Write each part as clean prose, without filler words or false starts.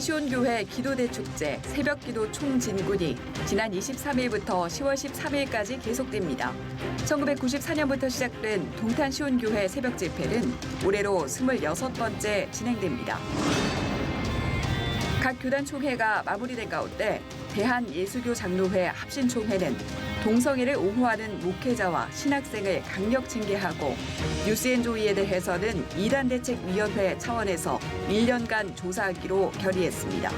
동탄시온교회 기도대축제 새벽기도 총진군이 지난 23일부터 10월 13일까지 계속됩니다. 1994년부터 시작된 동탄시온교회 새벽집회는 올해로 26번째 진행됩니다. 각 교단 총회가 마무리된 가운데 대한예수교장로회 합신총회는 동성애를 옹호하는 목회자와 신학생을 강력 징계하고 뉴스앤조이에 대해서는 이단대책위원회 차원에서 1년간 조사하기로 결의했습니다.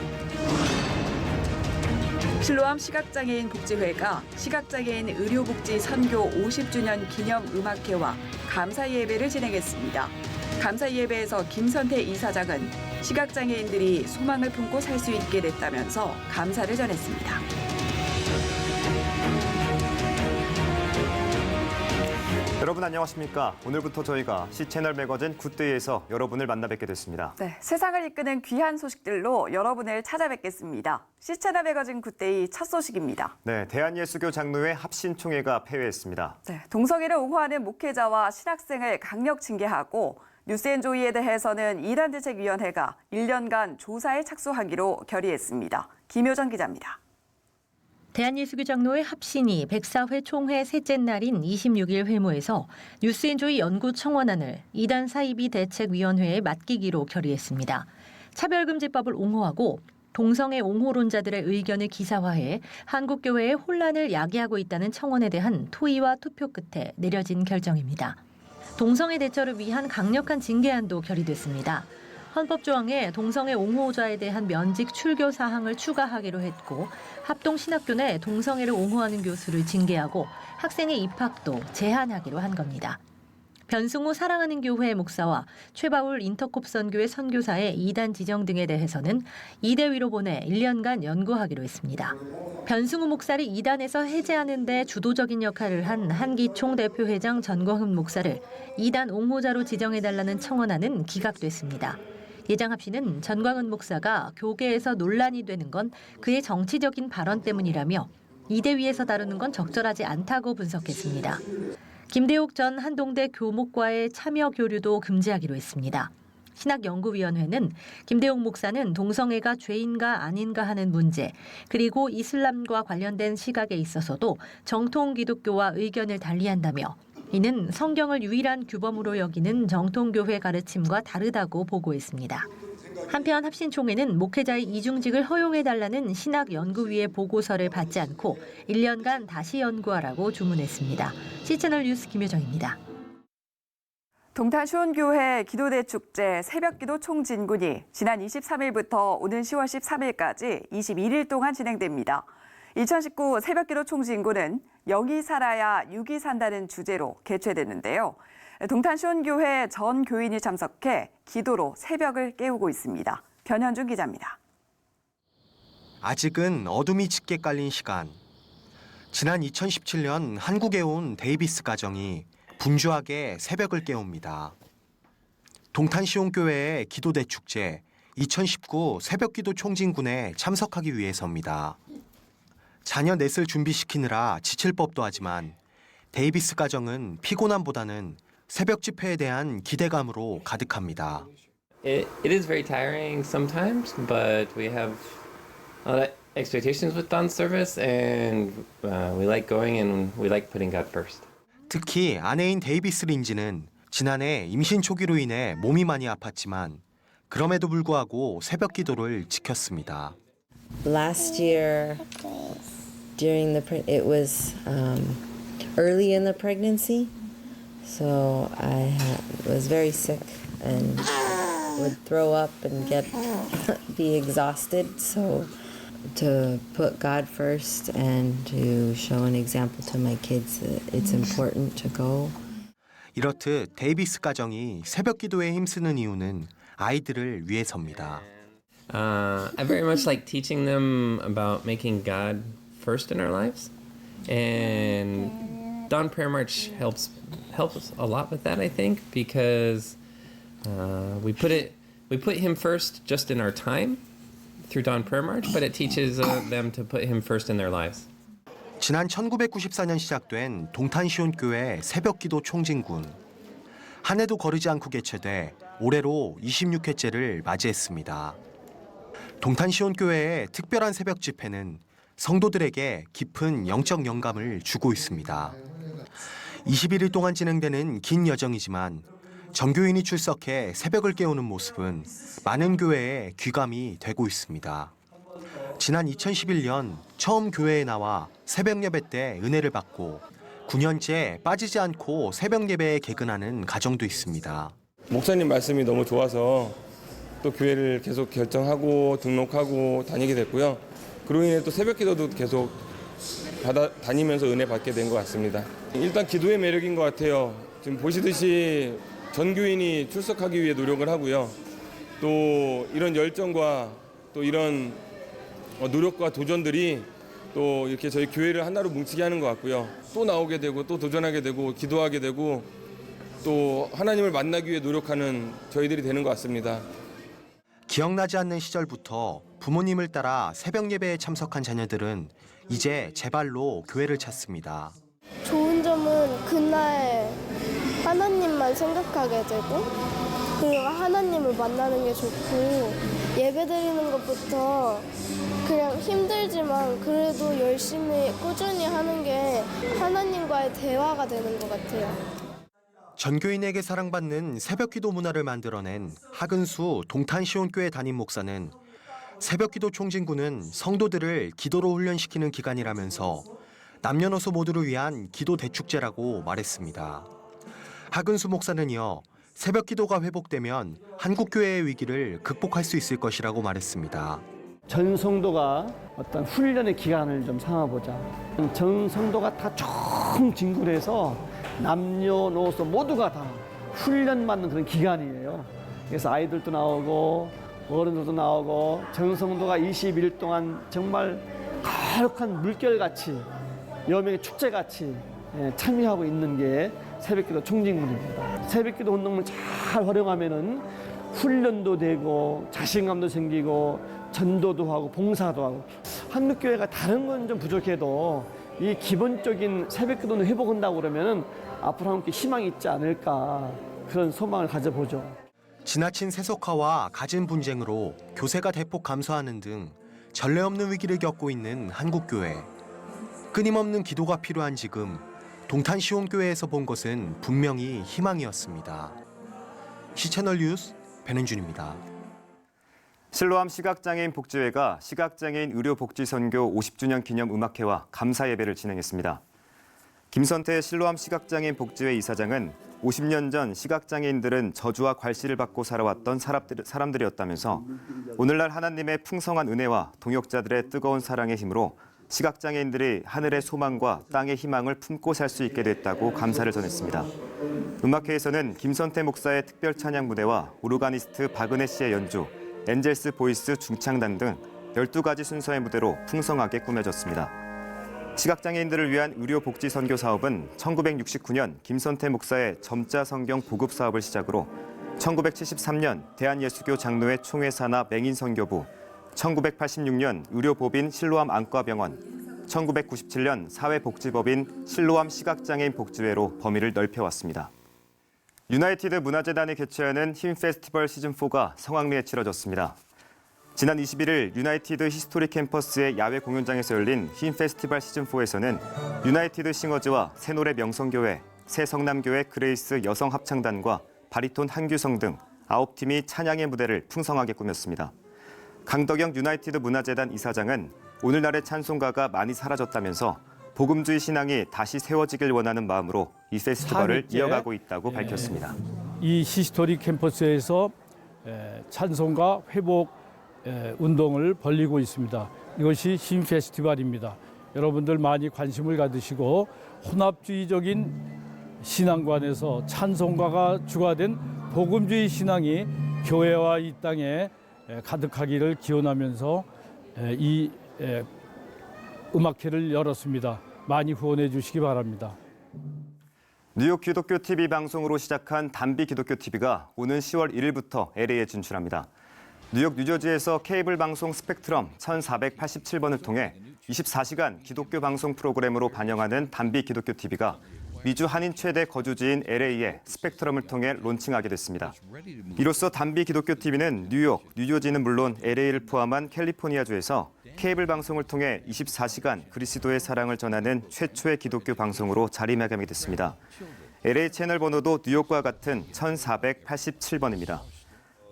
실로암 시각장애인 복지회가 시각장애인 의료복지 선교 50주년 기념 음악회와 감사예배를 진행했습니다. 감사예배에서 김선태 이사장은 시각장애인들이 소망을 품고 살 수 있게 됐다면서 감사를 전했습니다. 여러분 안녕하십니까? 오늘부터 저희가 시채널 매거진 굿데이에서 여러분을 만나 뵙게 됐습니다. 네, 세상을 이끄는 귀한 소식들로 여러분을 찾아뵙겠습니다. 시채널 매거진 굿데이 첫 소식입니다. 네, 대한예수교 장로회 합신총회가 폐회했습니다. 네, 동성애를 옹호하는 목회자와 신학생을 강력 징계하고 뉴스앤조이에 대해서는 이단대책위원회가 1년간 조사에 착수하기로 결의했습니다. 김효정 기자입니다. 대한예수교 장로회 합신이 104회 총회 셋째 날인 26일 회모에서 뉴스앤조이 연구 청원안을 이단 사이비 대책위원회에 맡기기로 결의했습니다. 차별금지법을 옹호하고 동성애 옹호론자들의 의견을 기사화해 한국교회의 혼란을 야기하고 있다는 청원에 대한 토의와 투표 끝에 내려진 결정입니다. 동성애 대처를 위한 강력한 징계안도 결의됐습니다. 헌법조항에 동성애 옹호자에 대한 면직 출교 사항을 추가하기로 했고 합동신학교 내 동성애를 옹호하는 교수를 징계하고 학생의 입학도 제한하기로 한 겁니다. 변승우 사랑하는 교회 목사와 최바울 인터콥 선교회 선교사의 이단 지정 등에 대해서는 이대위로 보내 1년간 연구하기로 했습니다. 변승우 목사를 이단에서 해제하는 데 주도적인 역할을 한 한기총 대표회장 전광훈 목사를 이단 옹호자로 지정해달라는 청원안은 기각됐습니다. 예장 합신은 전광훈 목사가 교계에서 논란이 되는 건 그의 정치적인 발언 때문이라며 이대위에서 다루는 건 적절하지 않다고 분석했습니다. 김대옥 전 한동대 교목과의 참여 교류도 금지하기로 했습니다. 신학연구위원회는 김대옥 목사는 동성애가 죄인가 아닌가 하는 문제, 그리고 이슬람과 관련된 시각에 있어서도 정통 기독교와 의견을 달리한다며 이는 성경을 유일한 규범으로 여기는 정통교회 가르침과 다르다고 보고했습니다. 한편 합신총회는 목회자의 이중직을 허용해달라는 신학연구위의 보고서를 받지 않고 1년간 다시 연구하라고 주문했습니다. 시채널 뉴스 김효정입니다. 동탄시온교회 기도대축제 새벽기도 총진군이 지난 23일부터 오는 10월 13일까지 21일 동안 진행됩니다. 2019 새벽기도 총진군은 영이 살아야 육이 산다는 주제로 개최됐는데요. 동탄시온교회 전 교인이 참석해 기도로 새벽을 깨우고 있습니다. 변현준 기자입니다. 아직은 어둠이 짙게 깔린 시간. 지난 2017년 한국에 온 데이비스 가정이 분주하게 새벽을 깨웁니다. 동탄시온교회의 기도대축제 2019 새벽기도 총진군에 참석하기 위해서입니다. 자녀 넷을 준비시키느라 지칠 법도 하지만 데이비스 가정은 피곤함보다는 새벽 집회에 대한 기대감으로 가득합니다. It is very tiring sometimes, but we have expectations with dawn service, and we like going and we like putting God first. 특히 아내인 데이비스 린지는 지난해 임신 초기로 인해 몸이 많이 아팠지만 그럼에도 불구하고 새벽 기도를 지켰습니다. Last year, it was early in the pregnancy, so I was very sick and would throw up and be exhausted. So to put God first and to show an example to my kids that it's important to go. 이렇듯 데이비스 가정이 새벽 기도에 힘쓰는 이유는 아이들을 위해서입니다. I very much like teaching them about making God first in our lives, and Dawn Prayer March helps a lot with that. I think because we put Him first just in our time through Dawn Prayer March, but it teaches them to put Him first in their lives. 지난 1994년 시작된 동탄시온교회 새벽기도 총진군. 한 해도 거르지 않고 개최돼 올해로 26회째를 맞이했습니다. 동탄시온교회의 특별한 새벽 집회는 성도들에게 깊은 영적 영감을 주고 있습니다. 21일 동안 진행되는 긴 여정이지만 정교인이 출석해 새벽을 깨우는 모습은 많은 교회에 귀감이 되고 있습니다. 지난 2011년 처음 교회에 나와 새벽 예배 때 은혜를 받고 9년째 빠지지 않고 새벽 예배에 개근하는 가정도 있습니다. 목사님 말씀이 너무 좋아서 또 교회를 계속 결정하고 등록하고 다니게 됐고요. 그로 인해 또 새벽 기도도 계속 다니면서 은혜 받게 된 것 같습니다. 일단 기도의 매력인 것 같아요. 지금 보시듯이 전교인이 출석하기 위해 노력을 하고요. 또 이런 열정과 또 이런 노력과 도전들이 또 이렇게 저희 교회를 하나로 뭉치게 하는 것 같고요. 또 나오게 되고 또 도전하게 되고 기도하게 되고 또 하나님을 만나기 위해 노력하는 저희들이 되는 것 같습니다. 기억나지 않는 시절부터 부모님을 따라 새벽 예배에 참석한 자녀들은 이제 제 발로 교회를 찾습니다. 좋은 점은 그날 하나님만 생각하게 되고 그리고 하나님을 만나는 게 좋고 예배 드리는 것부터 그냥 힘들지만 그래도 열심히 꾸준히 하는 게 하나님과의 대화가 되는 것 같아요. 전교인에게 사랑받는 새벽기도 문화를 만들어낸 하근수 동탄시온교회 담임 목사는 새벽기도 총진구는 성도들을 기도로 훈련시키는 기간이라면서 남녀노소 모두를 위한 기도 대축제라고 말했습니다. 하근수 목사는요, 새벽기도가 회복되면 한국교회의 위기를 극복할 수 있을 것이라고 말했습니다. 전 성도가 어떤 훈련의 기간을 좀 삼아보자. 전 성도가 다 총진군해서 남녀노소 모두가 다 훈련받는 그런 기간이에요. 그래서 아이들도 나오고 어른들도 나오고 전 성도가 21일 동안 정말 거룩한 물결같이 여명의 축제같이 참여하고 있는 게 새벽기도 총진군입니다. 새벽기도 운동을 잘 활용하면은 훈련도 되고 자신감도 생기고 전도도 하고 봉사도 하고 한국교회가 다른 건 좀 부족해도 이 기본적인 새벽기도는 회복한다고 그러면은 앞으로 함께 희망이 있지 않을까 그런 소망을 가져보죠. 지나친 세속화와 가진 분쟁으로 교세가 대폭 감소하는 등 전례 없는 위기를 겪고 있는 한국교회. 끊임없는 기도가 필요한 지금 동탄시온교회에서 본 것은 분명히 희망이었습니다. 시채널 뉴스 배는준입니다. 실로암 시각장애인 복지회가 시각장애인 의료복지선교 50주년 기념 음악회와 감사 예배를 진행했습니다. 김선태 실로암 시각장애인 복지회 이사장은 50년 전 시각장애인들은 저주와 괄시를 받고 살아왔던 사람들이었다면서 오늘날 하나님의 풍성한 은혜와 동역자들의 뜨거운 사랑의 힘으로 시각장애인들이 하늘의 소망과 땅의 희망을 품고 살 수 있게 됐다고 감사를 전했습니다. 음악회에서는 김선태 목사의 특별 찬양 무대와 오르가니스트 박은혜 씨의 연주, 엔젤스 보이스 중창단 등 12가지 순서의 무대로 풍성하게 꾸며졌습니다. 시각장애인들을 위한 의료복지 선교 사업은 1969년 김선태 목사의 점자 성경 보급 사업을 시작으로 1973년 대한예수교 장로회 총회 산하 맹인 선교부, 1986년 의료법인 실로암 안과병원, 1997년 사회복지법인 실로암 시각장애인 복지회로 범위를 넓혀왔습니다. 유나이티드 문화재단이 개최하는 힘 페스티벌 시즌4가 성황리에 치러졌습니다. 지난 21일 유나이티드 히스토리 캠퍼스의 야외 공연장에서 열린 힘 페스티벌 시즌4에서는 유나이티드 싱어즈와 새노래 명성교회, 새성남교회 그레이스 여성합창단과 바리톤 한규성 등 9팀이 찬양의 무대를 풍성하게 꾸몄습니다. 강덕영 유나이티드 문화재단 이사장은 오늘날의 찬송가가 많이 사라졌다면서 복음주의 신앙이 다시 세워지길 원하는 마음으로 이 페스티벌을 이어가고 있다고 밝혔습니다. 이 히스토리 캠퍼스에서 찬송가 회복 운동을 벌이고 있습니다. 이것이 힘 페스티벌입니다. 여러분들 많이 관심을 가지시고 혼합주의적인 신앙관에서 찬송가가 주가된 복음주의 신앙이 교회와 이 땅에 가득하기를 기원하면서 이 음악회를 열었습니다. 많이 후원해 주시기 바랍니다. 뉴욕 기독교 TV 방송으로 시작한 담비 기독교 TV가 오는 10월 1일부터 LA에 진출합니다. 뉴욕 뉴저지에서 케이블 방송 스펙트럼 1487번을 통해 24시간 기독교 방송 프로그램으로 반영하는 담비 기독교 TV가 미주 한인 최대 거주지인 LA에 스펙트럼을 통해 론칭하게 됐습니다. 이로써 단비 기독교 TV는 뉴욕, 뉴저지는 물론 LA를 포함한 캘리포니아주에서 케이블 방송을 통해 24시간 그리스도의 사랑을 전하는 최초의 기독교 방송으로 자리매김이 됐습니다. LA 채널 번호도 뉴욕과 같은 1487번입니다.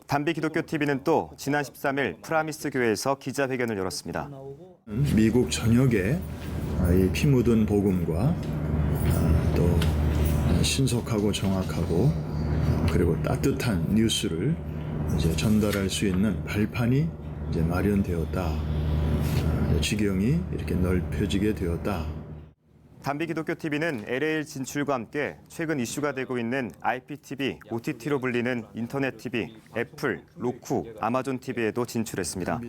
단비 기독교 TV는 또 지난 13일 프라미스 교회에서 기자회견을 열었습니다. 미국 전역에 이 피 묻은 복음과 또 신속하고 정확하고 그리고 따뜻한 뉴스를 이제 전달할 수 있는 발판이 이제 마련되었다. 지경이 이렇게 넓혀지게 되었다. 단비 기독교 TV는 LA 진출과 함께 최근 이슈가 되고 있는 IPTV, OTT로 불리는 인터넷 TV, 애플, 로쿠, 아마존 TV에도 진출했습니다.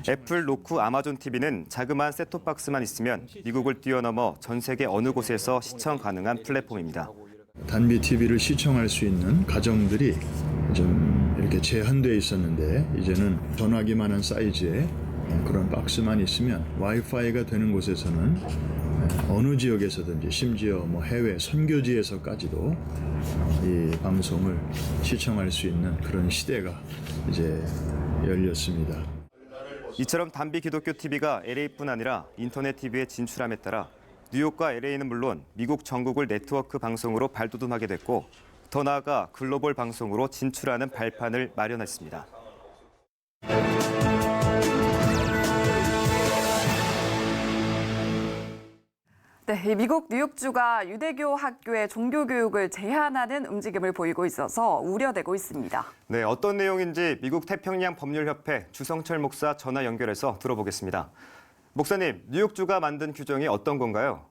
애플, 로쿠, 아마존 TV는 자그마한 셋톱박스만 있으면 미국을 뛰어넘어 전 세계 어느 곳에서 시청 가능한 플랫폼입니다. 단비 TV를 시청할 수 있는 가정들이 좀 이렇게 제한되어 있었는데 이제는 전화기만한 사이즈의 그런 박스만 있으면 와이파이가 되는 곳에서는 어느 지역에서든지 심지어 뭐 해외 선교지에서까지도 이 방송을 시청할 수 있는 그런 시대가 이제 열렸습니다. 이처럼 단비 기독교 TV가 LA뿐 아니라 인터넷 TV에 진출함에 따라 뉴욕과 LA는 물론 미국 전국을 네트워크 방송으로 발돋움하게 됐고 더 나아가 글로벌 방송으로 진출하는 발판을 마련했습니다. 네, 미국 뉴욕주가 유대교 학교의 종교교육을 제한하는 움직임을 보이고 있어서 우려되고 있습니다. 네, 어떤 내용인지 미국 태평양 법률협회 주성철 목사 전화 연결해서 들어보겠습니다. 목사님, 뉴욕주가 만든 규정이 어떤 건가요?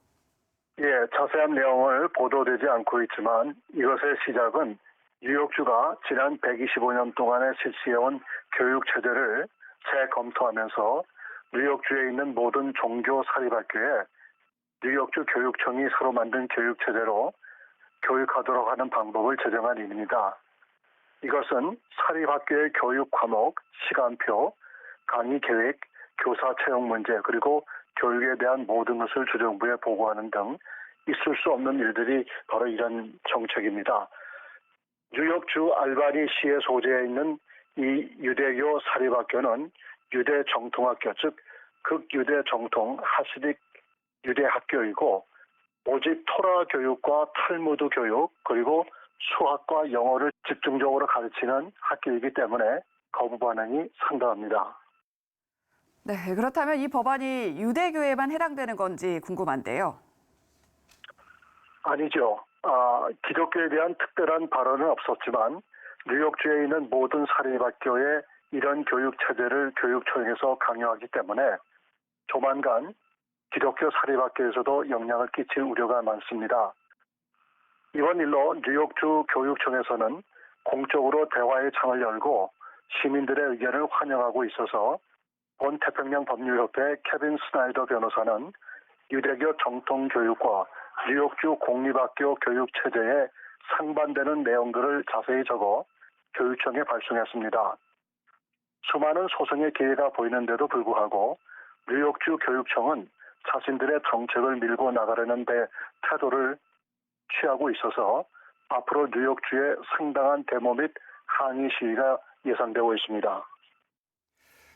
예, 자세한 내용을 보도되지 않고 있지만 이것의 시작은 뉴욕주가 지난 125년 동안에 실시해온 교육체제를 재검토하면서 뉴욕주에 있는 모든 종교 사립학교에 뉴욕주 교육청이 새로 만든 교육체제로 교육하도록 하는 방법을 제정한 일입니다. 이것은 사립학교의 교육 과목, 시간표, 강의 계획, 교사 채용 문제, 그리고 교육에 대한 모든 것을 주정부에 보고하는 등 있을 수 없는 일들이 바로 이런 정책입니다. 뉴욕주 알바니시에 소재해 있는 이 유대교 사립학교는 유대 정통학교, 즉 극유대 정통 하시딕 유대 학교이고 오직 토라 교육과 탈무드 교육 그리고 수학과 영어를 집중적으로 가르치는 학교이기 때문에 거부 반응이 상당합니다. 네, 그렇다면 이 법안이 유대교에만 해당되는 건지 궁금한데요. 아니죠. 기독교에 대한 특별한 발언은 없었지만 뉴욕주에 있는 모든 사립학교에 이런 교육 체제를 교육청에서 강요하기 때문에 조만간 기독교 사립학교에서도 영향을 끼칠 우려가 많습니다. 이번 일로 뉴욕주 교육청에서는 공적으로 대화의 창을 열고 시민들의 의견을 환영하고 있어서 본 태평양 법률협회 케빈 스나이더 변호사는 유대교 정통교육과 뉴욕주 공립학교 교육체제에 상반되는 내용들을 자세히 적어 교육청에 발송했습니다. 수많은 소송의 기회가 보이는데도 불구하고 뉴욕주 교육청은 자신들의 정책을 밀고 나가려는 데 태도를 취하고 있어서 앞으로 뉴욕주에 상당한 데모 및 항의 시위가 예상되고 있습니다.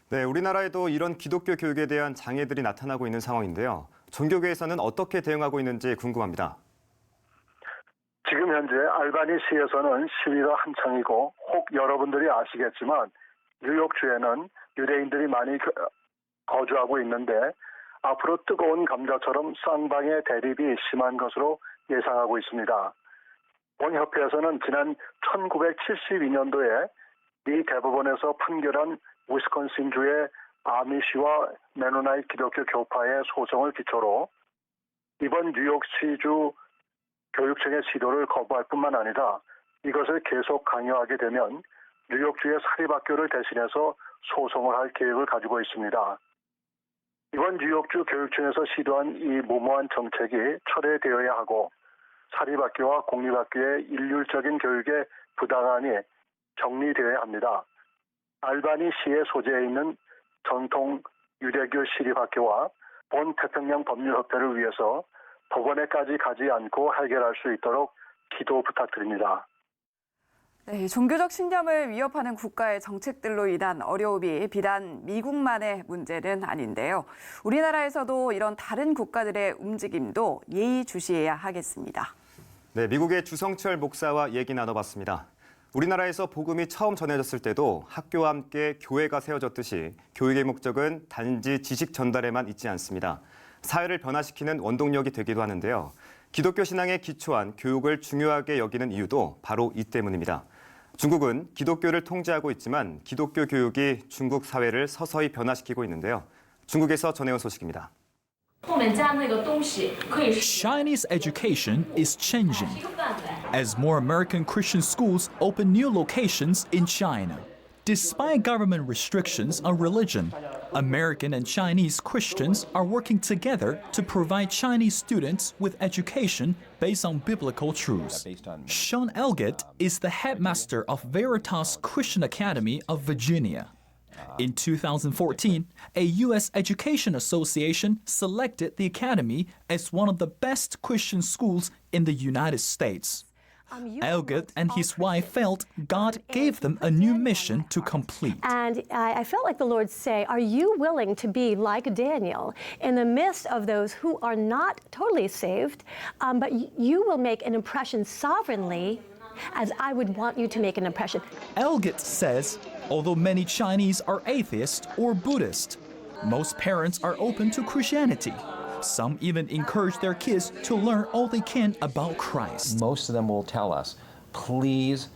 네, 우리나라에도 이런 기독교 교육에 대한 장애들이 나타나고 있는 상황인데요. 종교계에서는 어떻게 대응하고 있는지 궁금합니다. 지금 현재 알바니시에서는 시위가 한창이고 혹 여러분들이 아시겠지만 뉴욕주에는 유대인들이 많이 거주하고 있는데 앞으로 뜨거운 감자처럼 쌍방의 대립이 심한 것으로 예상하고 있습니다. 본 협회에서는 지난 1972년도에 미 대법원에서 판결한 위스콘신주의 아미시와 메노나이트 기독교 교파의 소송을 기초로 이번 뉴욕시주 교육청의 시도를 거부할 뿐만 아니라 이것을 계속 강요하게 되면 뉴욕주의 사립학교를 대신해서 소송을 할 계획을 가지고 있습니다. 이번 뉴욕주 교육청에서 시도한 이 무모한 정책이 철회되어야 하고 사립학교와 공립학교의 일률적인 교육의 부당함이 정리되어야 합니다. 알바니시에 소재해 있는 전통 유대교 시립학교와 본 태평양 법률협회를 위해서 법원에까지 가지 않고 해결할 수 있도록 기도 부탁드립니다. 네, 종교적 신념을 위협하는 국가의 정책들로 인한 어려움이 비단 미국만의 문제는 아닌데요. 우리나라에서도 이런 다른 국가들의 움직임도 예의주시해야 하겠습니다. 네, 미국의 주성철 목사와 얘기 나눠봤습니다. 우리나라에서 복음이 처음 전해졌을 때도 학교와 함께 교회가 세워졌듯이 교육의 목적은 단지 지식 전달에만 있지 않습니다. 사회를 변화시키는 원동력이 되기도 하는데요. 기독교 신앙에 기초한 교육을 중요하게 여기는 이유도 바로 이 때문입니다. 중국은 기독교를 통제하고 있지만 기독교 교육이 중국 사회를 서서히 변화시키고 있는데요. 중국에서 전해온 소식입니다. Chinese education is changing as more American Christian schools open new locations in China. Despite government restrictions on religion, American and Chinese Christians are working together to provide Chinese students with education based on biblical truths. Sean Elgett is the headmaster of Veritas Christian Academy of Virginia. In 2014, a U.S. Education Association selected the academy as one of the best Christian schools in the United States. Elgett and his wife felt God gave them a new mission to complete. And I felt like the Lord say, are you willing to be like Daniel in the midst of those who are not totally saved, but you will make an impression sovereignly as I would want you to make an impression. Elgett says, although many Chinese are atheist or Buddhist, most parents are open to Christianity. Some even encourage their kids to learn all they can about Christ. Most of them will tell us, please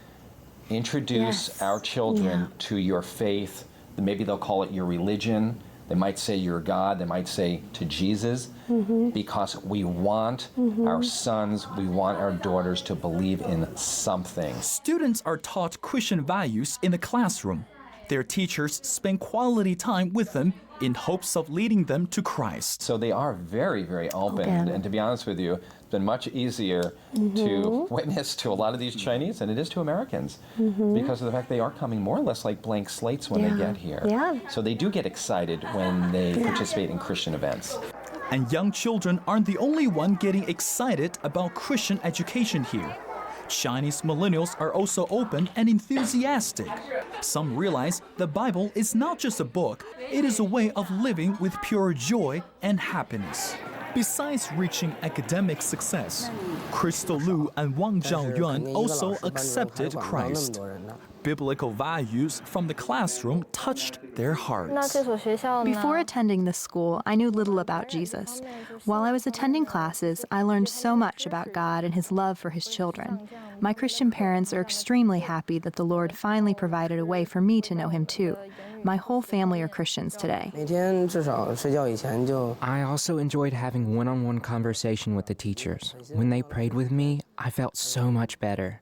introduce our children to your faith. Maybe they'll call it your religion. They might say your God. They might say to Jesus, because we want our sons, we want our daughters to believe in something. Students are taught Christian values in the classroom. Their teachers spend quality time with them in hopes of leading them to Christ. So they are very, very open. And to be honest with you, it's been much easier to witness to a lot of these Chinese than it is to Americans because of the fact they are coming more or less like blank slates when they get here. So they do get excited when they participate in Christian events. And young children aren't the only one getting excited about Christian education here. Chinese millennials are also open and enthusiastic. Some realize the Bible is not just a book, it is a way of living with pure joy and happiness. Besides reaching academic success, Crystal Lu and Wang Zhaoyuan also accepted Christ. Biblical values from the classroom touched their hearts. Before attending this school, I knew little about Jesus. While I was attending classes, I learned so much about God and His love for His children. My Christian parents are extremely happy that the Lord finally provided a way for me to know Him too. My whole family are Christians today. I also enjoyed having one-on-one conversation with the teachers. When they prayed with me, I felt so much better.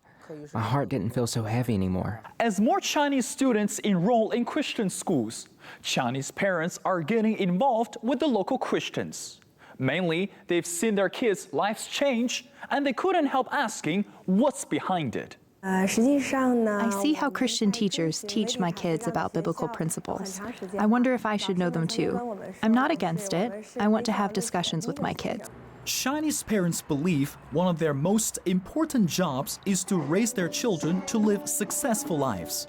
My heart didn't feel so heavy anymore. As more Chinese students enroll in Christian schools, Chinese parents are getting involved with the local Christians. Mainly, they've seen their kids' lives change, and they couldn't help asking what's behind it. I see how Christian teachers teach my kids about biblical principles. I wonder if I should know them too. I'm not against it. I want to have discussions with my kids. Chinese parents believe one of their most important jobs is to raise their children to live successful lives.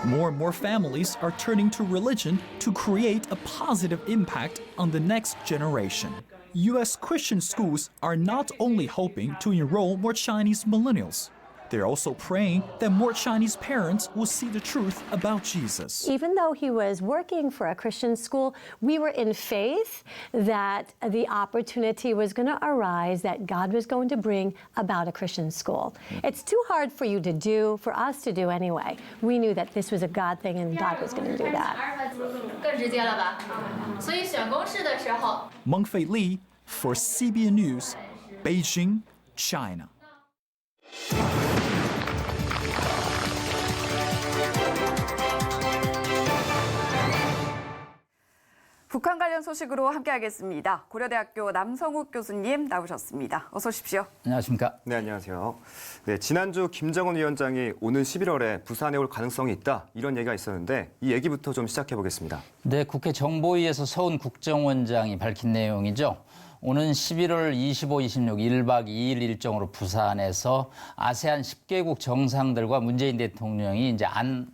More and more families are turning to religion to create a positive impact on the next generation. U.S. Christian schools are not only hoping to enroll more Chinese millennials, they're also praying that more Chinese parents will see the truth about Jesus. Even though he was working for a Christian school, we were in faith that the opportunity was going to arise, that God was going to bring about a Christian school. It's too hard for you to do, for us to do anyway. We knew that this was a God thing and God was going to do that. Meng Fei Li for CBN News, Beijing, China. 북한 관련 소식으로 함께하겠습니다. 고려대학교 남성욱 교수님 나오셨습니다. 어서 오십시오. 안녕하십니까? 네, 안녕하세요. 네, 지난주 김정은 위원장이 오는 11월에 부산에 올 가능성이 있다 이런 얘기가 있었는데 이 얘기부터 좀 시작해 보겠습니다. 네, 국회 정보위에서 서훈 국정원장이 밝힌 내용이죠. 오는 11월 25, 26 1박 2일 일정으로 부산에서 아세안 10개국 정상들과 문재인 대통령이 이제 한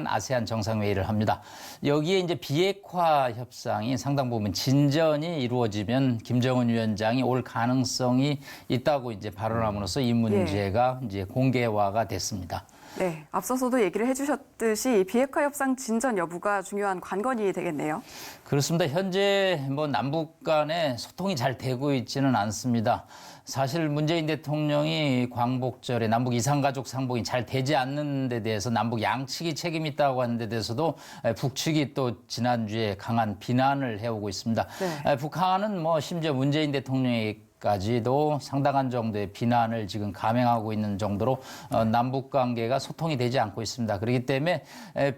아세안 정상회의를 합니다. 여기에 이제 비핵화 협상이 상당 부분 진전이 이루어지면 김정은 위원장이 올 가능성이 있다고 이제 발언함으로써 이 문제가 이제 공개화가 됐습니다. 네, 앞서서도 얘기를 해주셨듯이 비핵화 협상 진전 여부가 중요한 관건이 되겠네요. 그렇습니다. 현재 남북 간의 소통이 잘 되고 있지는 않습니다. 사실 문재인 대통령이 광복절에 남북 이산가족 상봉이 잘 되지 않는 데 대해서 남북 양측이 책임이 있다고 하는 데 대해서도 북측이 또 지난주에 강한 비난을 해오고 있습니다. 네. 북한은 심지어 문재인 대통령까지도 상당한 정도의 비난을 지금 감행하고 있는 정도로 남북 관계가 소통이 되지 않고 있습니다. 그렇기 때문에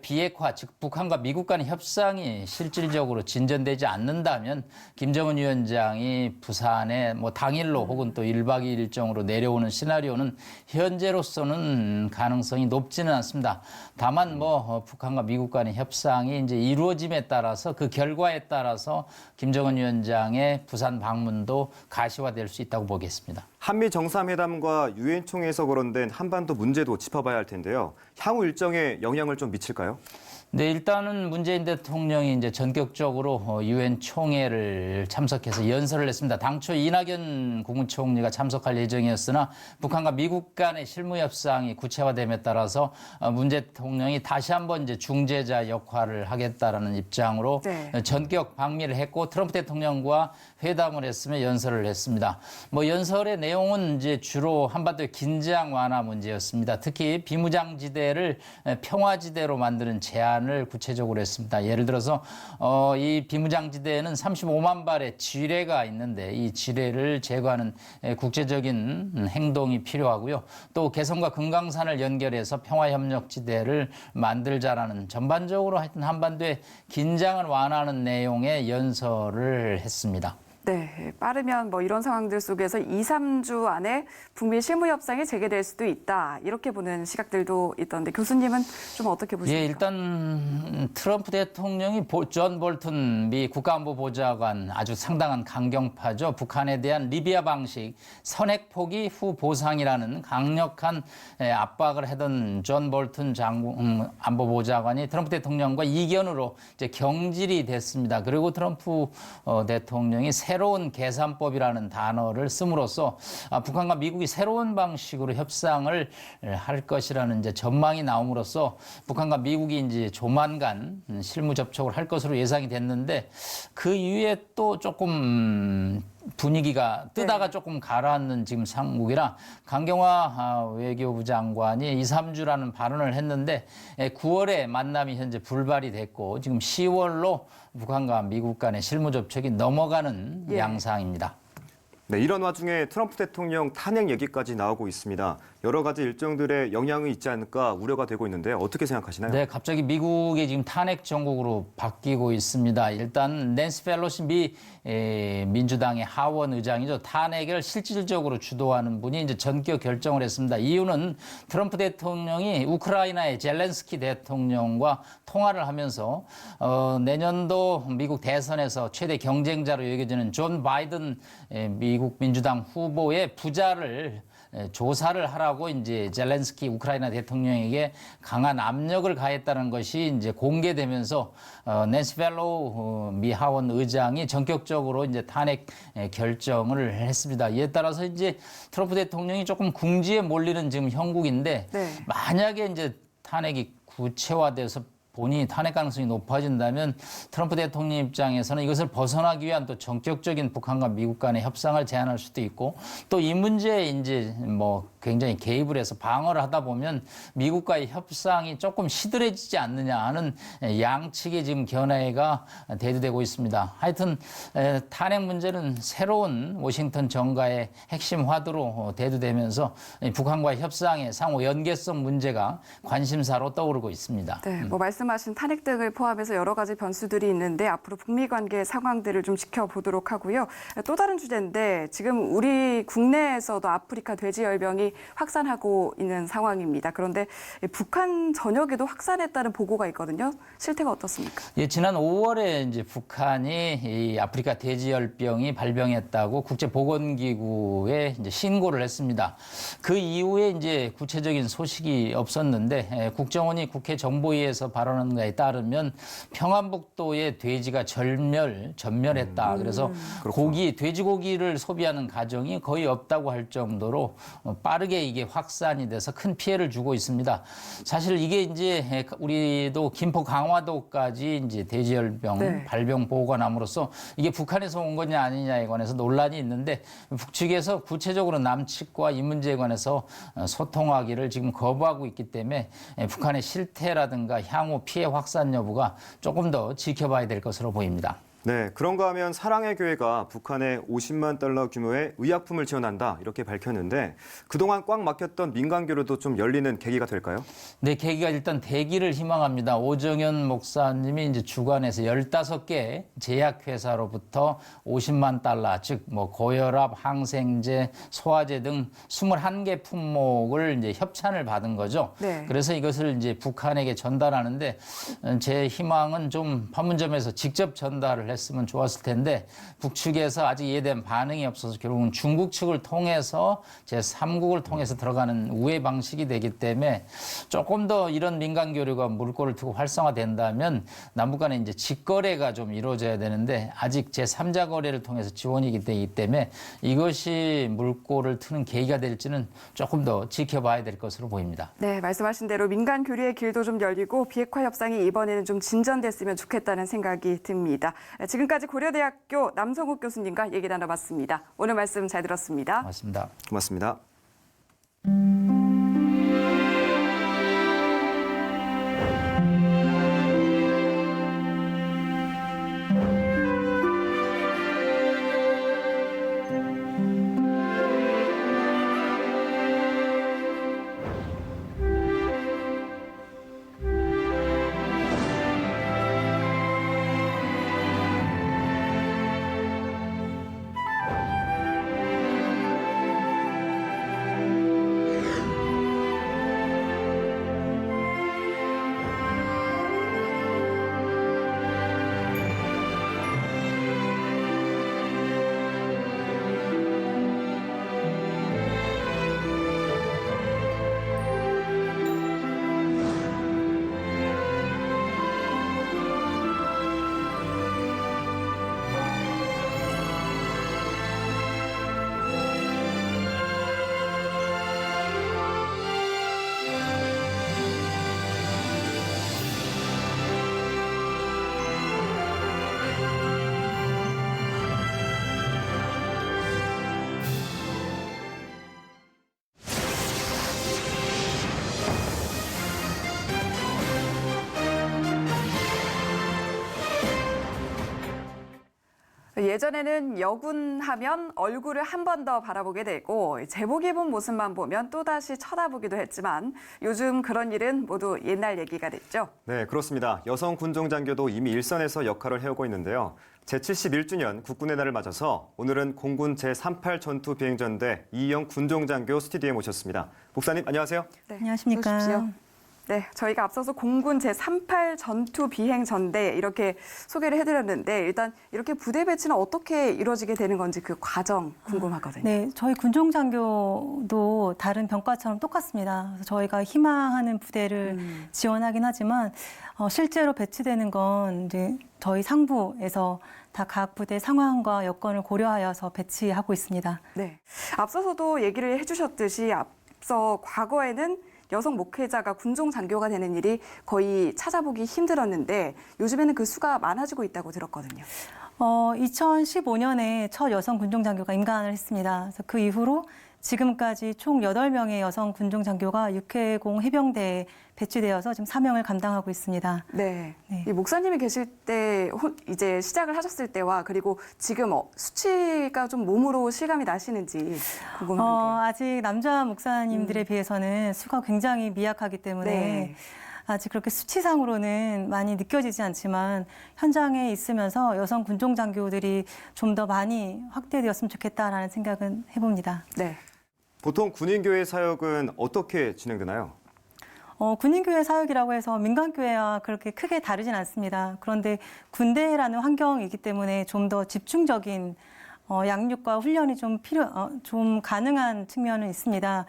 비핵화, 즉 북한과 미국 간의 협상이 실질적으로 진전되지 않는다면 김정은 위원장이 부산에 당일로 혹은 또 1박 2일 일정으로 내려오는 시나리오는 현재로서는 가능성이 높지는 않습니다. 다만 북한과 미국 간의 협상이 이제 이루어짐에 따라서 그 결과에 따라서 김정은 위원장의 부산 방문도 가시화될 수 있다고 보겠습니다. 한미 정상회담과 유엔 총회에서 거론된 한반도 문제도 짚어봐야 할 텐데요. 향후 일정에 영향을 좀 미칠까요? 네, 일단은 문재인 대통령이 이제 전격적으로 유엔 총회를 참석해서 연설을 했습니다. 당초 이낙연 국무총리가 참석할 예정이었으나 북한과 미국 간의 실무 협상이 구체화됨에 따라서 문 대통령이 다시 한번 이제 중재자 역할을 하겠다라는 입장으로 전격 방미를 했고 트럼프 대통령과 회담을 했으며 연설을 했습니다. 연설의 내용은 이제 주로 한반도의 긴장 완화 문제였습니다. 특히 비무장지대를 평화지대로 만드는 제안을 구체적으로 했습니다. 예를 들어서 이 비무장지대에는 35만 발의 지뢰가 있는데 이 지뢰를 제거하는 국제적인 행동이 필요하고요. 또 개성과 금강산을 연결해서 평화협력지대를 만들자라는 전반적으로 하여튼 한반도의 긴장을 완화하는 내용의 연설을 했습니다. 네, 빠르면 이런 상황들 속에서 2, 3주 안에 북미 실무 협상이 재개될 수도 있다. 이렇게 보는 시각들도 있던데 교수님은 좀 어떻게 보십니까? 예, 일단 트럼프 대통령이 존 볼튼 미 국가안보보좌관 아주 상당한 강경파죠. 북한에 대한 리비아 방식 선핵 포기 후 보상이라는 강력한 압박을 하던 존 볼튼 안보보좌관이 트럼프 대통령과 이견으로 이제 경질이 됐습니다. 그리고 트럼프 대통령이 새로운 계산법이라는 단어를 씀으로써 북한과 미국이 새로운 방식으로 협상을 할 것이라는 이제 전망이 나옴으로써 북한과 미국이 이제 조만간 실무 접촉을 할 것으로 예상이 됐는데 그 이후에 또 조금 분위기가 뜨다가 조금 가라앉는 지금 상국이라 강경화 외교부 장관이 2, 3주라는 발언을 했는데 9월에 만남이 현재 불발이 됐고 지금 10월로 북한과 미국 간의 실무 접촉이 넘어가는 양상입니다. 네, 이런 와중에 트럼프 대통령 탄핵 얘기까지 나오고 있습니다. 여러 가지 일정들에 영향이 있지 않을까 우려가 되고 있는데 어떻게 생각하시나요? 네, 갑자기 미국이 지금 탄핵 정국으로 바뀌고 있습니다. 일단 낸시 펠로시 미 민주당의 하원 의장이죠. 탄핵을 실질적으로 주도하는 분이 이제 전격 결정을 했습니다. 이유는 트럼프 대통령이 우크라이나의 젤렌스키 대통령과 통화를 하면서 내년도 미국 대선에서 최대 경쟁자로 여겨지는 존 바이든 미국 민주당 후보의 부자를 조사를 하라고 이제 젤렌스키 우크라이나 대통령에게 강한 압력을 가했다는 것이 이제 공개되면서 낸시 펠로우 미 하원 의장이 전격적으로 이제 탄핵 결정을 했습니다. 이에 따라서 이제 트럼프 대통령이 조금 궁지에 몰리는 지금 형국인데 만약에 이제 탄핵이 구체화돼서 본인이 탄핵 가능성이 높아진다면 트럼프 대통령 입장에서는 이것을 벗어나기 위한 또 전격적인 북한과 미국 간의 협상을 제안할 수도 있고 또 이 문제에 이제 굉장히 개입을 해서 방어를 하다 보면 미국과의 협상이 조금 시들해지지 않느냐 하는 양측의 지금 견해가 대두되고 있습니다. 하여튼 탄핵 문제는 새로운 워싱턴 정가의 핵심 화두로 대두되면서 북한과의 협상의 상호 연계성 문제가 관심사로 떠오르고 있습니다. 네, 말씀하신 탄핵 등을 포함해서 여러 가지 변수들이 있는데 앞으로 북미 관계 상황들을 좀 지켜보도록 하고요. 또 다른 주제인데 지금 우리 국내에서도 아프리카 돼지열병이 확산하고 있는 상황입니다. 그런데 북한 전역에도 확산했다는 보고가 있거든요. 실태가 어떻습니까? 예, 지난 5월에 이제 북한이 이 아프리카 돼지열병이 발병했다고 국제보건기구에 이제 신고를 했습니다. 그 이후에 이제 구체적인 소식이 없었는데 국정원이 국회 정보위에서 발언한 거에 따르면 평안북도의 돼지가 전멸했다. 그래서 돼지고기를 소비하는 가정이 거의 없다고 할 정도로 빠르게 이게 확산이 돼서 큰 피해를 주고 있습니다. 사실 이게 이제 우리도 김포 강화도까지 이제 돼지열병 발병 보고가 남으로써 이게 북한에서 온 거냐 아니냐에 관해서 논란이 있는데 북측에서 구체적으로 남측과 이 문제에 관해서 소통하기를 지금 거부하고 있기 때문에 북한의 실태라든가 향후 피해 확산 여부가 조금 더 지켜봐야 될 것으로 보입니다. 네, 그런가 하면 사랑의 교회가 북한에 $50만 규모의 의약품을 지원한다 이렇게 밝혔는데 그동안 꽉 막혔던 민간교류도 좀 열리는 계기가 될까요? 네, 계기가 일단 되기를 희망합니다. 오정현 목사님이 이제 주관해서 15개 제약회사로부터 $50만, 즉 뭐 고혈압, 항생제, 소화제 등 21개 품목을 이제 협찬을 받은 거죠. 네. 그래서 이것을 이제 북한에게 전달하는데 제 희망은 좀 판문점에서 직접 전달을 했으면 좋았을 텐데 북측에서 아직 이해된 반응이 없어서 결국은 중국 측을 통해서 제3국을 통해서 들어가는 우회 방식이 되기 때문에 조금 더 이런 민간 교류가 물꼬를 트고 활성화된다면 남북 간에 이제 직거래가 좀 이루어져야 되는데 아직 제3자 거래를 통해서 지원이 되기 때문에 이것이 물꼬를 트는 계기가 될지는 조금 더 지켜봐야 될 것으로 보입니다. 네, 말씀하신 대로 민간 교류의 길도 좀 열리고 비핵화 협상이 이번에는 좀 진전됐으면 좋겠다는 생각이 듭니다. 지금까지 고려대학교 남성욱 교수님과 얘기 나눠봤습니다. 오늘 말씀 잘 들었습니다. 고맙습니다. 고맙습니다. 예전에는 여군하면 얼굴을 한 번 더 바라보게 되고 제복 입은 모습만 보면 또다시 쳐다보기도 했지만 요즘 그런 일은 모두 옛날 얘기가 됐죠. 네, 그렇습니다. 여성 군종 장교도 이미 일선에서 역할을 해오고 있는데요. 제71주년 국군의 날을 맞아서 오늘은 공군 제38 전투 비행전대 이희영 군종 장교 스튜디오에 모셨습니다. 목사님 안녕하세요. 네, 안녕하십니까. 오십시오. 네, 저희가 앞서서 공군 제38 전투 비행 전대 이렇게 소개를 해드렸는데 일단 이렇게 부대 배치는 어떻게 이루어지게 되는 건지 그 과정 궁금하거든요. 네, 저희 군종장교도 다른 병과처럼 똑같습니다. 그래서 저희가 희망하는 부대를 지원하긴 하지만 실제로 배치되는 건 이제 저희 상부에서 다 각 부대 상황과 여건을 고려하여서 배치하고 있습니다. 네, 앞서서도 얘기를 해주셨듯이 앞서 과거에는 여성 목회자가 군종 장교가 되는 일이 거의 찾아보기 힘들었는데 요즘에는 그 수가 많아지고 있다고 들었거든요. 2015년에 첫 여성 군종 장교가 임관을 했습니다. 그래서 그 이후로 지금까지 총 8명의 여성 군종 장교가 6회공 해병대에 배치되어서 지금 사명을 감당하고 있습니다. 네. 이 목사님이 계실 때 이제 시작을 하셨을 때와 그리고 지금 수치가 좀 몸으로 실감이 나시는지 궁금한데요. 아직 남자 목사님들에 비해서는 수가 굉장히 미약하기 때문에 아직 그렇게 수치상으로는 많이 느껴지지 않지만 현장에 있으면서 여성 군종 장교들이 좀 더 많이 확대되었으면 좋겠다라는 생각은 해봅니다. 네. 보통 군인교회 사역은 어떻게 진행되나요? 군인교회 사역이라고 해서 민간교회와 그렇게 크게 다르진 않습니다. 그런데 군대라는 환경이기 때문에 좀 더 집중적인 양육과 훈련이 좀 가능한 측면은 있습니다.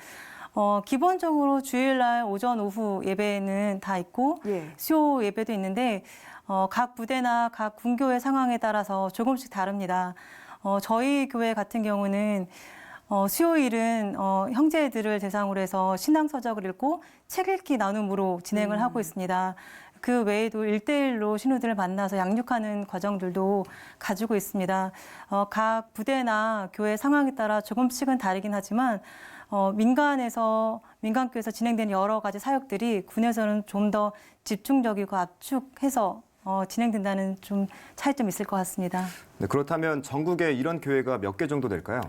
기본적으로 주일날 오전, 오후 예배는 다 있고 수요 예배도 있는데 각 부대나 각 군교회 상황에 따라서 조금씩 다릅니다. 저희 교회 같은 경우는 수요일은 형제들을 대상으로 해서 신앙서적을 읽고 책 읽기 나눔으로 진행을 하고 있습니다. 그 외에도 1대1로 신우들을 만나서 양육하는 과정들도 가지고 있습니다. 각 부대나 교회 상황에 따라 조금씩은 다르긴 하지만 민간교회에서 진행되는 여러 가지 사역들이 군에서는 좀 더 집중적이고 압축해서 진행된다는 좀 차이점이 있을 것 같습니다. 네, 그렇다면 전국에 이런 교회가 몇 개 정도 될까요?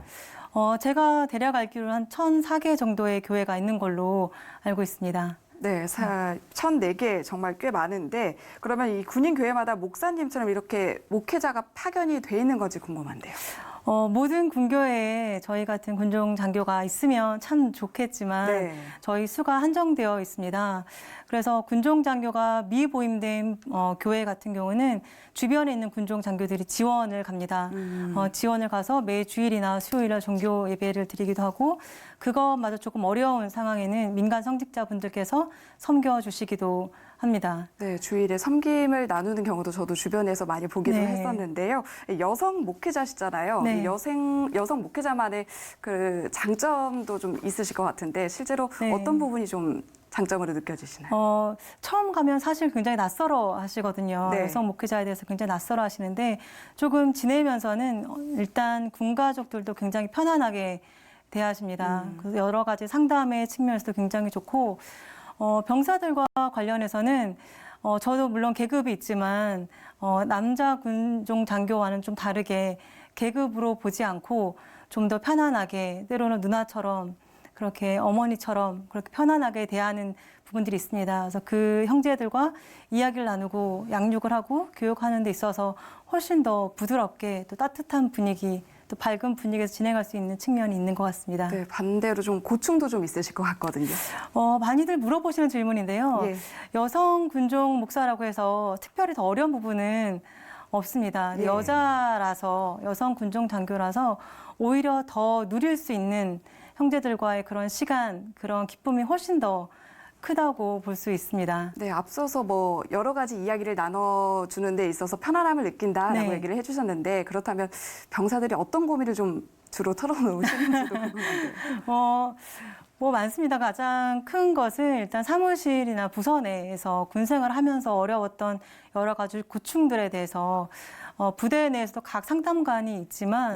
제가 대략 알기로는 한 1,004개 정도의 교회가 있는 걸로 알고 있습니다. 네, 1,004개 정말 꽤 많은데 그러면 이 군인 교회마다 목사님처럼 이렇게 목회자가 파견이 돼 있는 건지 궁금한데요. 모든 군교회에 저희 같은 군종 장교가 있으면 참 좋겠지만 저희 수가 한정되어 있습니다. 그래서 군종 장교가 미보임된 교회 같은 경우는 주변에 있는 군종 장교들이 지원을 갑니다. 지원을 가서 매 주일이나 수요일에 종교 예배를 드리기도 하고 그것마저 조금 어려운 상황에는 민간 성직자분들께서 섬겨주시기도 합니다. 네, 주일에 섬김을 나누는 경우도 저도 주변에서 많이 보기도 했었는데요. 여성 목회자시잖아요. 네. 여성 목회자만의 그 장점도 좀 있으실 것 같은데 실제로 어떤 부분이 좀 장점으로 느껴지시나요? 처음 가면 사실 굉장히 낯설어 하시거든요. 여성 목회자에 대해서 굉장히 낯설어 하시는데 조금 지내면서는 일단 군 가족들도 굉장히 편안하게 대하십니다. 그래서 여러 가지 상담의 측면에서도 굉장히 좋고 병사들과 관련해서는 저도 물론 계급이 있지만 남자 군종 장교와는 좀 다르게 계급으로 보지 않고 좀 더 편안하게 때로는 누나처럼 그렇게 어머니처럼 그렇게 편안하게 대하는 부분들이 있습니다. 그래서 그 형제들과 이야기를 나누고 양육을 하고 교육하는 데 있어서 훨씬 더 부드럽게 또 따뜻한 분위기 또 밝은 분위기에서 진행할 수 있는 측면이 있는 것 같습니다. 네, 반대로 좀 고충도 좀 있으실 것 같거든요. 많이들 물어보시는 질문인데요. 여성 군종 목사라고 해서 특별히 더 어려운 부분은 없습니다. 여자라서 여성 군종 장교라서 오히려 더 누릴 수 있는 형제들과의 그런 시간, 그런 기쁨이 훨씬 더 크다고 볼 수 있습니다. 네, 앞서서 뭐 여러 가지 이야기를 나눠주는 데 있어서 편안함을 느낀다라고 얘기를 해주셨는데 그렇다면 병사들이 어떤 고민을 좀 주로 털어놓으시는지도 궁금한데요. 뭐 많습니다. 가장 큰 것은 일단 사무실이나 부서 내에서 군생활을 하면서 어려웠던 여러 가지 고충들에 대해서 부대 내에서도 각 상담관이 있지만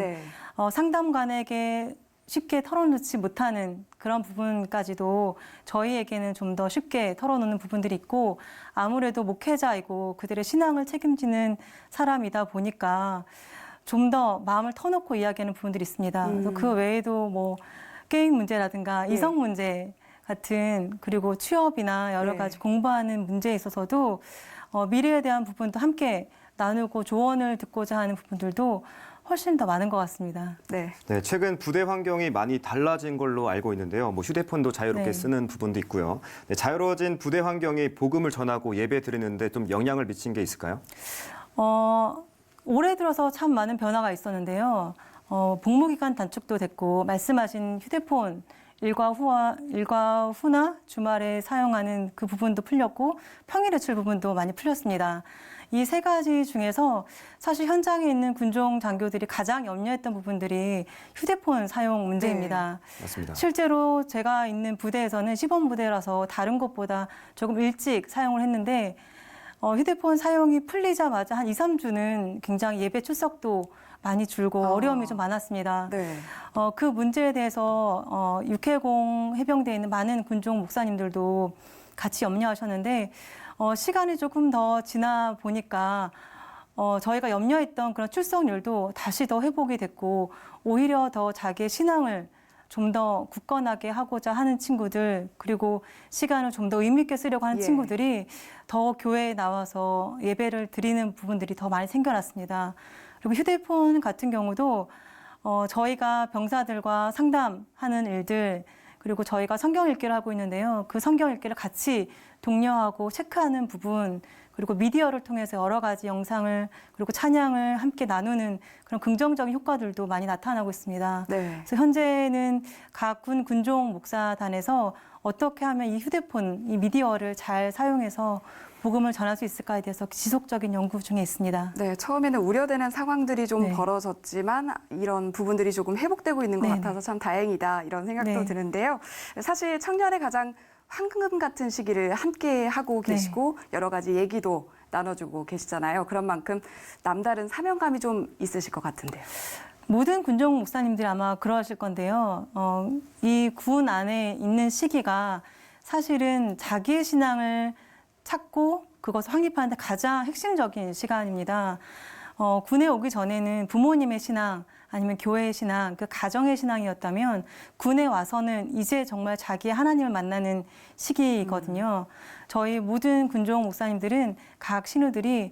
상담관에게 쉽게 털어놓지 못하는 그런 부분까지도 저희에게는 좀 더 쉽게 털어놓는 부분들이 있고 아무래도 목회자이고 그들의 신앙을 책임지는 사람이다 보니까 좀 더 마음을 터놓고 이야기하는 부분들이 있습니다. 그 외에도 뭐 게임 문제라든가 이성 문제 같은 그리고 취업이나 여러 가지 공부하는 문제에 있어서도 미래에 대한 부분도 함께 나누고 조언을 듣고자 하는 부분들도 훨씬 더 많은 것 같습니다. 네, 최근 부대 환경이 많이 달라진 걸로 알고 있는데요. 뭐 휴대폰도 자유롭게 쓰는 부분도 있고요. 자유로워진 부대 환경이 복음을 전하고 예배 드리는데 좀 영향을 미친 게 있을까요? 올해 들어서 참 많은 변화가 있었는데요. 복무기간 단축도 됐고 말씀하신 휴대폰 일과 후나 주말에 사용하는 그 부분도 풀렸고 평일 외출 부분도 많이 풀렸습니다. 이 세 가지 중에서 사실 현장에 있는 군종 장교들이 가장 염려했던 부분들이 휴대폰 사용 문제입니다. 맞습니다. 실제로 제가 있는 부대에서는 시범 부대라서 다른 곳보다 조금 일찍 사용을 했는데 휴대폰 사용이 풀리자마자 한 2, 3주는 굉장히 예배 출석도 많이 줄고 어려움이 좀 많았습니다. 그 문제에 대해서 육해공 해병대에 있는 많은 군종 목사님들도 같이 염려하셨는데 시간이 조금 더 지나 보니까 저희가 염려했던 그런 출석률도 다시 더 회복이 됐고 오히려 더 자기의 신앙을 좀 더 굳건하게 하고자 하는 친구들 그리고 시간을 좀 더 의미 있게 쓰려고 하는 친구들이 더 교회에 나와서 예배를 드리는 부분들이 더 많이 생겨났습니다. 그리고 휴대폰 같은 경우도 저희가 병사들과 상담하는 일들, 그리고 저희가 성경 읽기를 하고 있는데요. 그 성경 읽기를 같이 독려하고 체크하는 부분, 그리고 미디어를 통해서 여러 가지 영상을 그리고 찬양을 함께 나누는 그런 긍정적인 효과들도 많이 나타나고 있습니다. 네. 그래서 현재는 각 군 군종 목사단에서 어떻게 하면 이 휴대폰, 이 미디어를 잘 사용해서 복음을 전할 수 있을까에 대해서 지속적인 연구 중에 있습니다. 네, 처음에는 우려되는 상황들이 좀 네. 벌어졌지만 이런 부분들이 조금 회복되고 있는 것 네. 같아서 참 다행이다 이런 생각도 네. 드는데요. 사실 청년의 가장 황금 같은 시기를 함께 하고 계시고 여러 가지 얘기도 나눠주고 계시잖아요. 그런 만큼 남다른 사명감이 좀 있으실 것 같은데요. 모든 군종 목사님들이 아마 그러실 건데요. 이 군 안에 있는 시기가 사실은 자기의 신앙을 찾고 그것을 확립하는 데 가장 핵심적인 시간입니다. 군에 오기 전에는 부모님의 신앙 아니면 교회의 신앙, 그 가정의 신앙이었다면 군에 와서는 이제 정말 자기의 하나님을 만나는 시기거든요. 저희 모든 군종 목사님들은 각 신우들이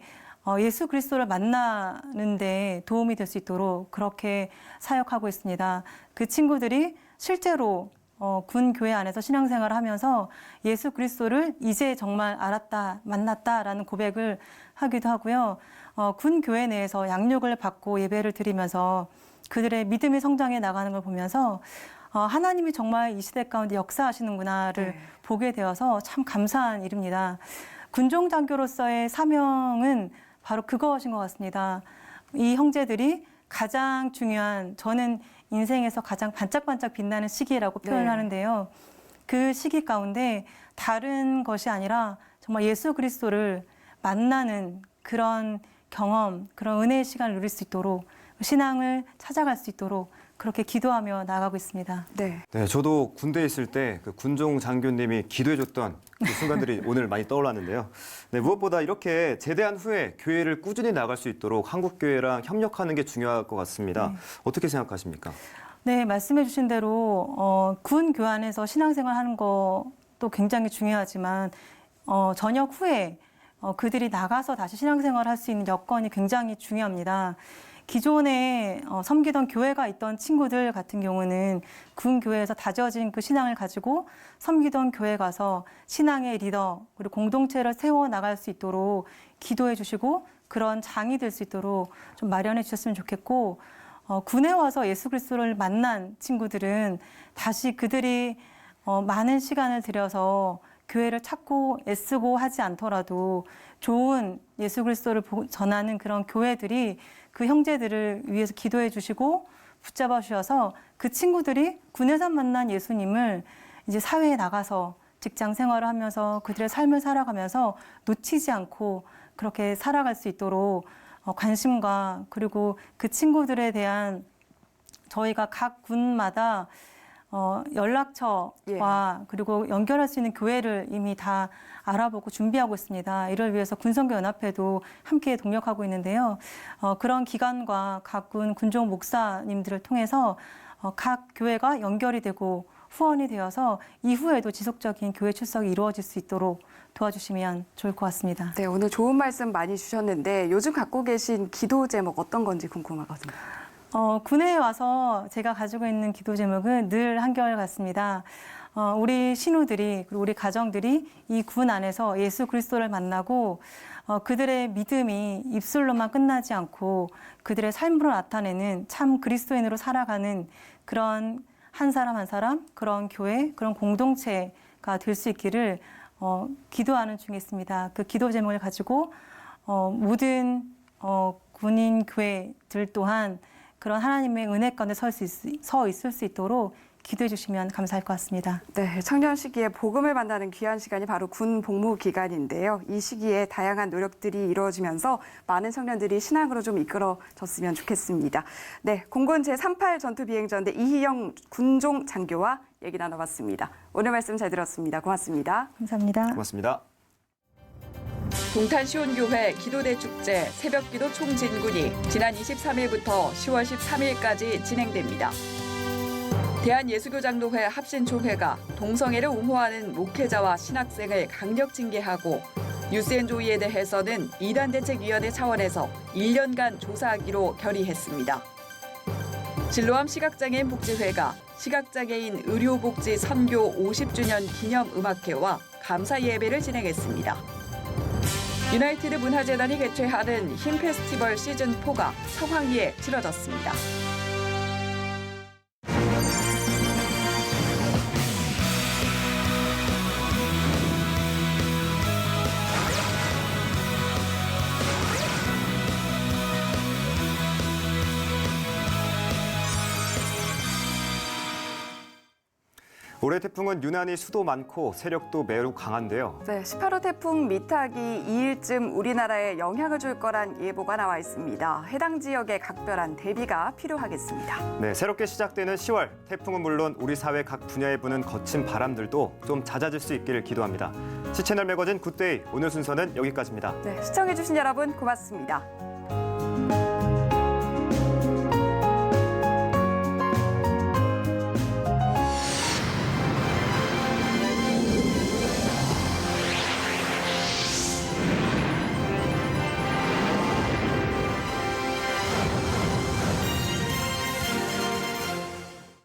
예수 그리스도를 만나는 데 도움이 될 수 있도록 그렇게 사역하고 있습니다. 그 친구들이 실제로 군 교회 안에서 신앙생활을 하면서 예수 그리스도를 이제 정말 알았다, 만났다라는 고백을 하기도 하고요. 군 교회 내에서 양육을 받고 예배를 드리면서 그들의 믿음이 성장해 나가는 걸 보면서 하나님이 정말 이 시대 가운데 역사하시는구나를 보게 되어서 참 감사한 일입니다. 군종 장교로서의 사명은 바로 그것인 것 같습니다. 이 형제들이 가장 중요한, 저는 인생에서 가장 반짝반짝 빛나는 시기라고 표현하는데요. 그 시기 가운데 다른 것이 아니라 정말 예수 그리스도를 만나는 그런 경험, 그런 은혜의 시간을 누릴 수 있도록 신앙을 찾아갈 수 있도록 그렇게 기도하며 나아가고 있습니다. 네. 네, 저도 군대에 있을 때 그 군종 장교님이 기도해줬던 그 순간들이 오늘 많이 떠올랐는데요. 네, 무엇보다 이렇게 제대한 후에 교회를 꾸준히 나갈 수 있도록 한국교회랑 협력하는 게 중요할 것 같습니다. 네. 어떻게 생각하십니까? 네, 말씀해 주신 대로 군 교환에서 신앙생활 하는 것도 굉장히 중요하지만 전역 후에 그들이 나가서 다시 신앙생활을 할 수 있는 여건이 굉장히 중요합니다. 기존에 섬기던 교회가 있던 친구들 같은 경우는 군 교회에서 다져진 그 신앙을 가지고 섬기던 교회 가서 신앙의 리더 그리고 공동체를 세워 나갈 수 있도록 기도해 주시고 그런 장이 될 수 있도록 좀 마련해 주셨으면 좋겠고 군에 와서 예수 그리스도를 만난 친구들은 다시 그들이 많은 시간을 들여서 교회를 찾고 애쓰고 하지 않더라도 좋은 예수 그리스도를 전하는 그런 교회들이 그 형제들을 위해서 기도해 주시고 붙잡아 주셔서 그 친구들이 군에서 만난 예수님을 이제 사회에 나가서 직장 생활을 하면서 그들의 삶을 살아가면서 놓치지 않고 그렇게 살아갈 수 있도록 관심과 그리고 그 친구들에 저희가 각 군마다 연락처와 그리고 연결할 수 있는 교회를 이미 다 알아보고 준비하고 있습니다. 이를 위해서 군선교연합회도 함께 동력하고 있는데요. 그런 기관과 각 군종 목사님들을 통해서 각 교회가 연결이 되고 후원이 되어서 이후에도 지속적인 교회 출석이 이루어질 수 있도록 도와주시면 좋을 것 같습니다. 네, 오늘 좋은 말씀 많이 주셨는데 요즘 갖고 계신 기도 제목 어떤 건지 궁금하거든요. 군에 와서 제가 가지고 있는 기도 제목은 늘 한결같습니다. 우리 신우들이 그리고 우리 가정들이 이 군 안에서 예수 그리스도를 만나고 그들의 믿음이 입술로만 끝나지 않고 그들의 삶으로 나타내는 참 그리스도인으로 살아가는 그런 한 사람 한 사람, 그런 교회, 그런 공동체가 될 수 있기를 기도하는 중에 있습니다. 그 기도 제목을 가지고 모든 군인 교회들 또한 그런 하나님의 은혜 가운데 서 있을 수 있도록 기도해 주시면 감사할 것 같습니다. 네, 청년 시기에 복음을 만나는 귀한 시간이 바로 군 복무 기간인데요. 이 시기에 다양한 노력들이 이루어지면서 많은 청년들이 신앙으로 좀 이끌어졌으면 좋겠습니다. 네, 공군 제38 전투비행전대 이희영 군종 장교와 얘기 나눠봤습니다. 오늘 말씀 잘 들었습니다. 고맙습니다. 감사합니다. 고맙습니다. 동탄 시온교회 기도대 축제 새벽기도 총진군이 지난 23일부터 10월 13일까지 진행됩니다. 대한예수교장로회 합신총회가 동성애를 옹호하는 목회자와 신학생을 강력 징계하고 뉴스앤조이에 대해서는 이단대책위원회 차원에서 1년간 조사하기로 결의했습니다. 실로암 시각장애인 복지회가 시각장애인 의료복지 선교 50주년 기념 음악회와 감사 예배를 진행했습니다. 유나이티드 문화재단이 개최하는 힘 페스티벌 시즌4가 성황리에 치러졌습니다. 올해 태풍은 유난히 수도 많고 세력도 매우 강한데요. 네, 18호 태풍 미탁이 2일쯤 우리나라에 영향을 줄 거란 예보가 나와 있습니다. 해당 지역에 각별한 대비가 필요하겠습니다. 네, 새롭게 시작되는 10월, 태풍은 물론 우리 사회 각 분야에 부는 거친 바람들도 좀 잦아질 수 있기를 기도합니다. 시채널 매거진 굿데이, 오늘 순서는 여기까지입니다. 네, 시청해주신 여러분 고맙습니다.